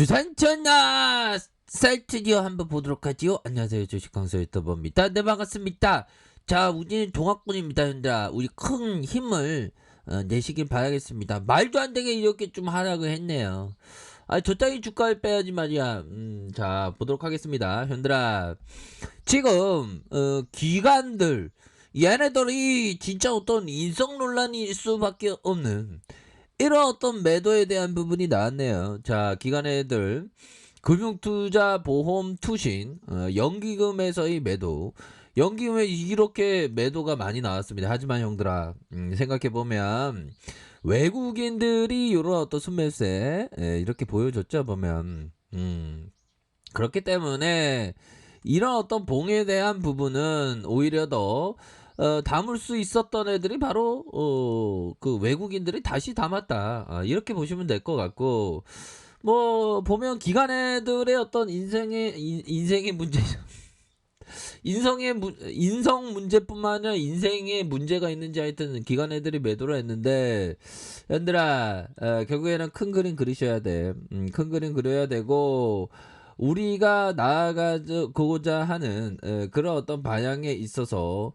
주산천하 쌀트디오 한번 보도록 하지요. 안녕하세요, 주식강사 유튜버입니다. 네, 반갑습니다. 자, 우리는 종합군입니다. 현들아, 우리 큰 힘을 내시길 바라겠습니다. 말도 안 되게 이렇게 좀 하라고 했네요. 저 따위 주가를 빼야지 말이야. 자, 보도록 하겠습니다. 현들아, 지금 기관들 얘네들이 진짜 어떤 인성 논란일 수밖에 없는 이런 어떤 매도에 대한 부분이 나왔네요. 자, 기관 애들 금융투자 보험 투신 연기금에서의 매도, 연기금에 이렇게 매도가 많이 나왔습니다. 하지만 형들아, 생각해보면 외국인들이 이런 어떤 순매세 이렇게 보여줬죠. 보면 그렇기 때문에 이런 어떤 봉에 대한 부분은 오히려 더 담을 수 있었던 애들이 바로 그 외국인들이 다시 담았다, 이렇게 보시면 될 것 같고, 뭐 보면 기관 애들의 어떤 인생의 문제 인성 문제뿐만 아니라 인생에 문제가 있는지 하여튼 기관 애들이 매도를 했는데, 얘들아, 결국에는 큰 그림 그리셔야 돼. 큰 그림 그려야 되고, 우리가 나아가고자 하는 그런 어떤 방향에 있어서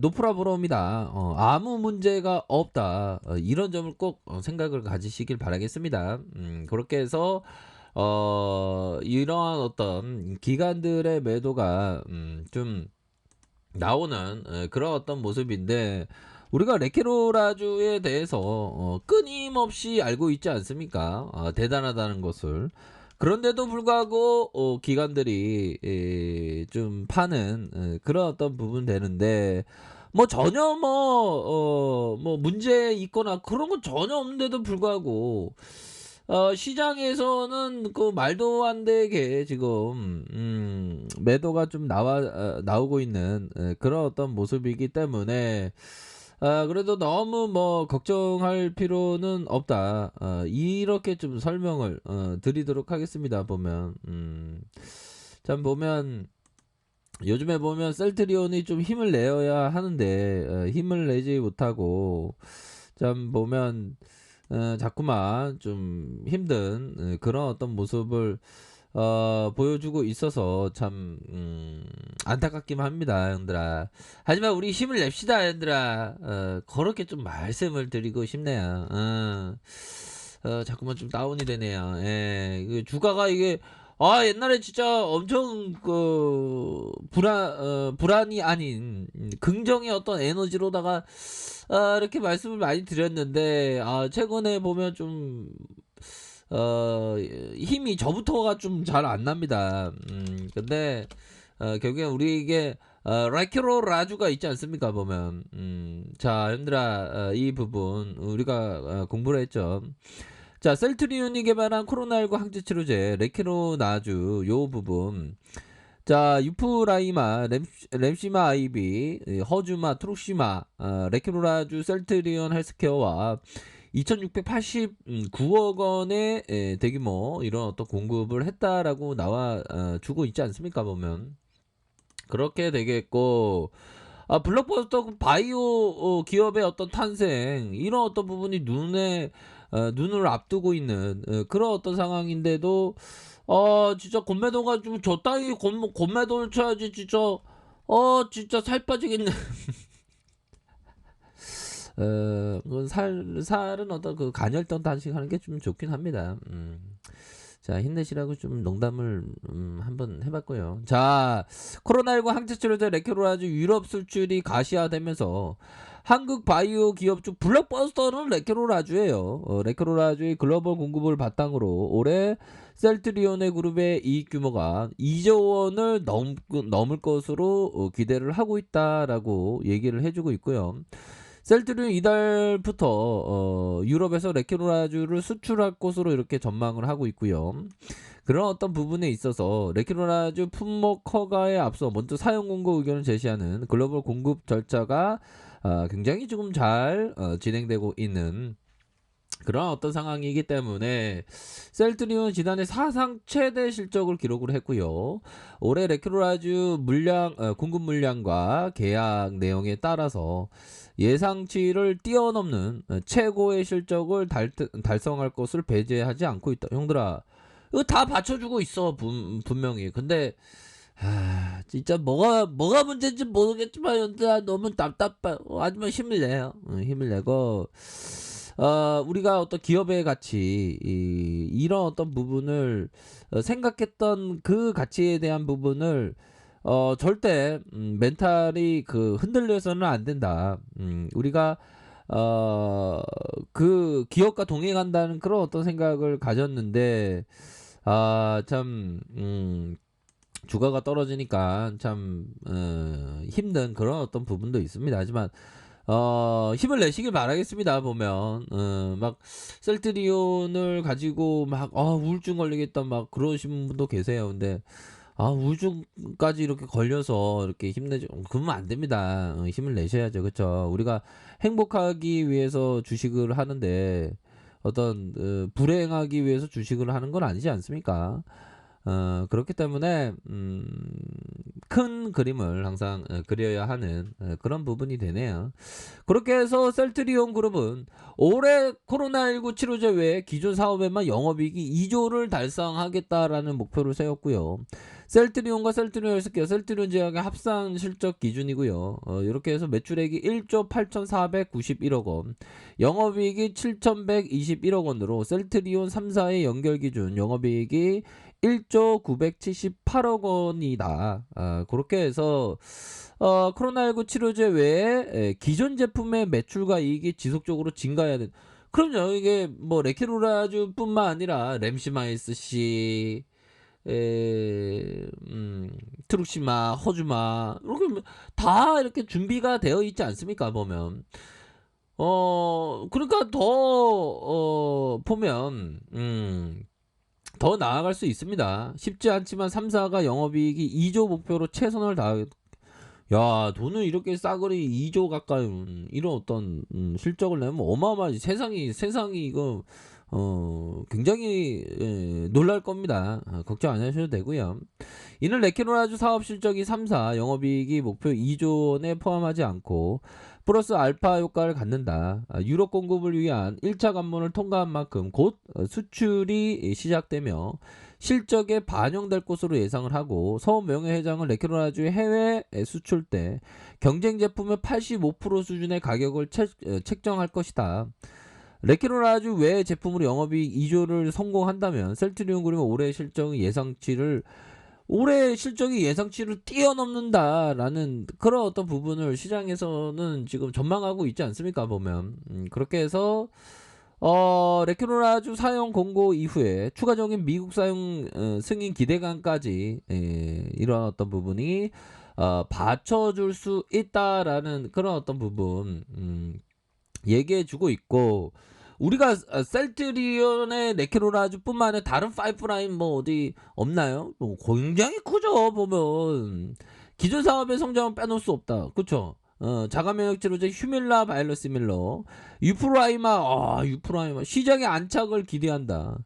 노프라 브로입니다. 아무 문제가 없다. 이런 점을 꼭 생각을 가지시길 바라겠습니다. 그렇게 해서 이러한 어떤 기관들의 매도가 좀 나오는 그런 어떤 모습인데, 우리가 레케로라주에 대해서 끊임없이 알고 있지 않습니까? 대단하다는 것을. 그런데도 불구하고 기관들이 좀 파는 그런 어떤 부분 되는데, 뭐 전혀 뭐 문제 있거나 그런 건 전혀 없는데도 불구하고 시장에서는 그 말도 안 되게 지금 매도가 좀 나오고 있는 그런 어떤 모습이기 때문에, 그래도 너무 뭐 걱정할 필요는 없다. 이렇게 좀 설명을 드리도록 하겠습니다. 보면 참 보면 요즘에 보면 셀트리온이 좀 힘을 내어야 하는데 힘을 내지 못하고, 참 보면 자꾸만 좀 힘든 그런 어떤 모습을 보여주고 있어서 참 안타깝기만 합니다, 형들아. 하지만 우리 힘을 냅시다, 형들아. 그렇게 좀 말씀을 드리고 싶네요. 자꾸만 좀 다운이 되네요. 예, 주가가 이게 옛날에 진짜 엄청 그 불안이 아닌 긍정의 어떤 에너지로다가 이렇게 말씀을 많이 드렸는데, 최근에 보면 좀 힘이 저부터가 좀 잘 안 납니다. 근데 결국엔 우리에게 라이큐로 라주가 있지 않습니까? 보면 자, 형들아, 이 부분 우리가 공부를 했죠. 자, 셀트리온이 개발한 코로나19 항체 치료제 레키로나주 요 부분. 자, 유프라이마, 램시마 아이비, 허주마, 트룩시마, 레키로라주, 셀트리온 헬스케어와 2689억 원의 대규모 이런 어떤 공급을 했다라고 나와 주고 있지 않습니까? 보면 그렇게 되겠고, 블록버스터 바이오 기업의 어떤 탄생, 이런 어떤 부분이 눈을 앞두고 있는 그런 어떤 상황인데도 진짜 곤매도가 좀 적당히 곤매도를 쳐야지. 진짜 진짜 살 빠지겠네. 그건 살은 어떤 그 간헐적 단식하는 게 좀 좋긴 합니다. 자, 힘내시라고 좀 농담을 한번 해봤고요. 자, 코로나19 항체 치료제 레케로라주 유럽 수출이 가시화되면서 한국 바이오 기업 중 블록버스터는 레케로라주예요. 레케로라주의 글로벌 공급을 바탕으로 올해 셀트리온의 그룹의 이익 규모가 2조 원을 넘을 것으로 기대를 하고 있다라고 얘기를 해주고 있고요. 셀트리온 이달부터 유럽에서 레키로라주를 수출할 것으로 이렇게 전망을 하고 있고요. 그런 어떤 부분에 있어서 레키로라주 품목 허가에 앞서 먼저 사용 공고 의견을 제시하는 글로벌 공급 절차가 굉장히 지금 잘 진행되고 있는 그런 어떤 상황이기 때문에, 셀트리온 지난해 사상 최대 실적을 기록을 했고요. 올해 레키로라주 공급 물량과 계약 내용에 따라서 예상치를 뛰어넘는 최고의 실적을 달성할 것을 배제하지 않고 있다. 형들아, 이거 다 받쳐주고 있어 분명히. 근데 진짜 뭐가 문제인지 모르겠지만 연들아 너무 답답해. 하지만 힘을 내요. 힘을 내고 우리가 어떤 기업의 가치 이런 어떤 부분을 생각했던 그 가치에 대한 부분을 절대 멘탈이 흔들려서는 안 된다. 우리가 그 기업과 동행한다는 그런 어떤 생각을 가졌는데 참 주가가 떨어지니까 참 힘든 그런 어떤 부분도 있습니다. 하지만 힘을 내시길 바라겠습니다. 보면 막 셀트리온을 가지고 막 우울증 걸리겠다 막 그러신 분도 계세요. 근데 우울증까지 이렇게 걸려서 이렇게 힘내죠. 그러면 안 됩니다. 힘을 내셔야죠. 그쵸? 우리가 행복하기 위해서 주식을 하는데 어떤 불행하기 위해서 주식을 하는 건 아니지 않습니까? 그렇기 때문에 큰 그림을 항상 그려야 하는 그런 부분이 되네요. 그렇게 해서 셀트리온 그룹은 올해 코로나19 치료제 외에 기존 사업에만 영업이익이 2조를 달성하겠다라는 목표를 세웠고요. 셀트리온과 셀트리온 헬스케어, 셀트리온 제약의 합산 실적 기준이고요. 이렇게 해서 매출액이 1조 8,491억 원, 영업이익이 7,121억 원으로 셀트리온 3사의 연결 기준 영업이익이 1조 978억 원이다. 그렇게 해서 코로나19 치료제 외에 기존 제품의 매출과 이익이 지속적으로 증가해야 돼. 그럼요. 이게 뭐 레케로라주뿐만 아니라 램시마이스 씨, 트룩시마, 허주마 이렇게 다 이렇게 준비가 되어 있지 않습니까? 보면 그러니까 더 보면 더 나아갈 수 있습니다. 쉽지 않지만 3사가 영업이익이 2조 목표로 최선을 다하. 야, 돈을 이렇게 싸그리 2조 가까이 이런 어떤 실적을 내면 어마어마하지. 세상이 이거 굉장히 놀랄 겁니다. 걱정 안 하셔도 되고요. 이는 레케노라주 사업 실적이 3사 영업이익이 목표 2조 원에 포함하지 않고 플러스 알파 효과를 갖는다. 유럽 공급을 위한 1차 관문을 통과한 만큼 곧 수출이 시작되며 실적에 반영될 것으로 예상을 하고, 서원 명예회장은 레케노라주의 해외 수출 때 경쟁 제품의 85% 수준의 가격을 책정할 것이다. 레케노라주 외 제품으로 영업이익 2조를 성공한다면 셀트리온 그룹은 올해 실적이 예상치를 뛰어넘는다라는 그런 어떤 부분을 시장에서는 지금 전망하고 있지 않습니까? 보면 그렇게 해서 레케노라주 사용 공고 이후에 추가적인 미국 사용 승인 기대감까지 이런 어떤 부분이 받쳐줄 수 있다라는 그런 어떤 부분 얘기해주고 있고, 우리가 셀트리온의 레케노라주뿐만 아니라 다른 파이프라인 뭐 어디 없나요? 뭐 굉장히 크죠. 보면 기존 사업의 성장은 빼놓을 수 없다. 그쵸? 자가면역 치료제 휴밀라 바이러시밀러, 유프라이마 시장의 안착을 기대한다.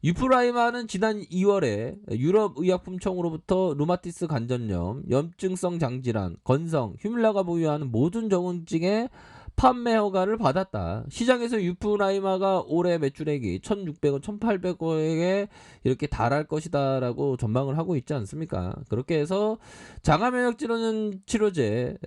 유프라이마는 지난 2월에 유럽 의약품청으로부터 루마티스 관절염, 염증성 장질환, 건성, 휴밀라가 보유하는 모든 정원증의 판매 허가를 받았다. 시장에서 유프라이마가 올해 매출액이 1,600원, 1,800원에 이렇게 달할 것이다라고 전망을 하고 있지 않습니까? 그렇게 해서 장암면역 치료제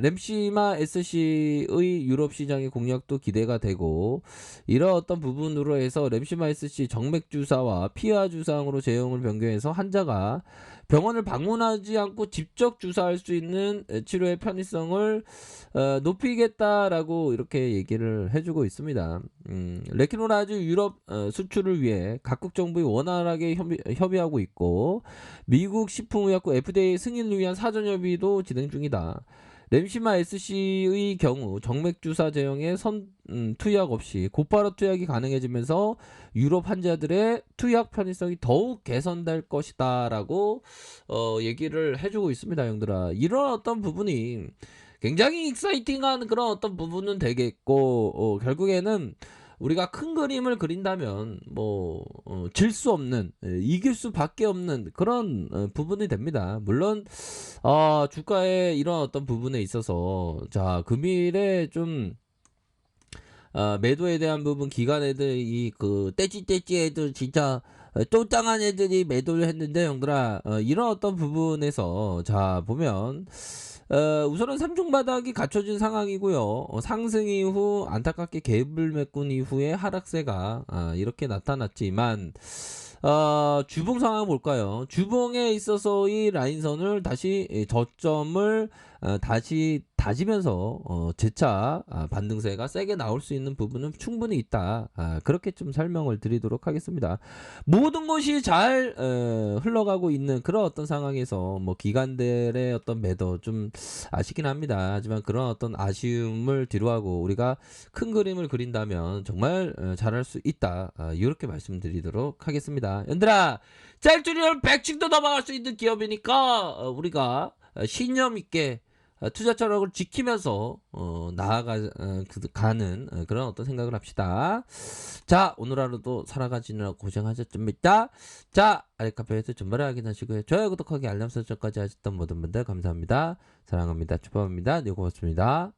램시마 SC의 유럽 시장의 공략도 기대가 되고, 이런 어떤 부분으로 해서 램시마 SC 정맥 주사와 피하 주사항으로 제형을 변경해서 환자가 병원을 방문하지 않고 직접 주사할 수 있는 치료의 편의성을 높이겠다라고 이렇게 얘기를 해주고 있습니다. 레키노라주 유럽 수출을 위해 각국 정부이 원활하게 협의하고 있고, 미국 식품의약국 FDA 승인을 위한 사전 협의도 진행 중이다. 램시마 SC의 경우 정맥주사 제형의 투약 없이 곧바로 투약이 가능해지면서 유럽 환자들의 투약 편의성이 더욱 개선될 것이다 라고 얘기를 해주고 있습니다. 형들아, 이런 어떤 부분이 굉장히 익사이팅한 그런 어떤 부분은 되겠고, 결국에는 우리가 큰 그림을 그린다면 질 수 없는, 이길 수밖에 없는 그런 부분이 됩니다. 물론 주가의 이런 어떤 부분에 있어서 자 금일에 좀 매도에 대한 부분, 기관 애들 떼찌 애들 진짜 쫄짱한 애들이 매도를 했는데 형들아, 이런 어떤 부분에서 자 보면 우선은 3중 바닥이 갖춰진 상황이고요. 상승 이후 안타깝게 갭을 메꾼 이후에 하락세가 이렇게 나타났지만 주봉 상황 볼까요? 주봉에 있어서의 라인선을 다시 저점을 다시 다지면서 재차 반등세가 세게 나올 수 있는 부분은 충분히 있다. 그렇게 좀 설명을 드리도록 하겠습니다. 모든 것이 잘 흘러가고 있는 그런 어떤 상황에서 뭐 기관들의 어떤 매도 좀 아쉽긴 합니다. 하지만 그런 어떤 아쉬움을 뒤로하고 우리가 큰 그림을 그린다면 정말 잘할 수 있다. 이렇게 말씀드리도록 하겠습니다. 얘들아, 짤줄이랑 100층도 넘어갈 수 있는 기업이니까 우리가 신념 있게 투자 철학을 지키면서 가는 그런 어떤 생각을 합시다. 자, 오늘 하루도 살아가시느라 고생하셨습니다. 자, 아이카페에서 준말을 확인하시고요. 좋아요, 구독하기, 알람 설정까지 하셨던 모든 분들 감사합니다. 사랑합니다. 축복합니다. 네, 고맙습니다.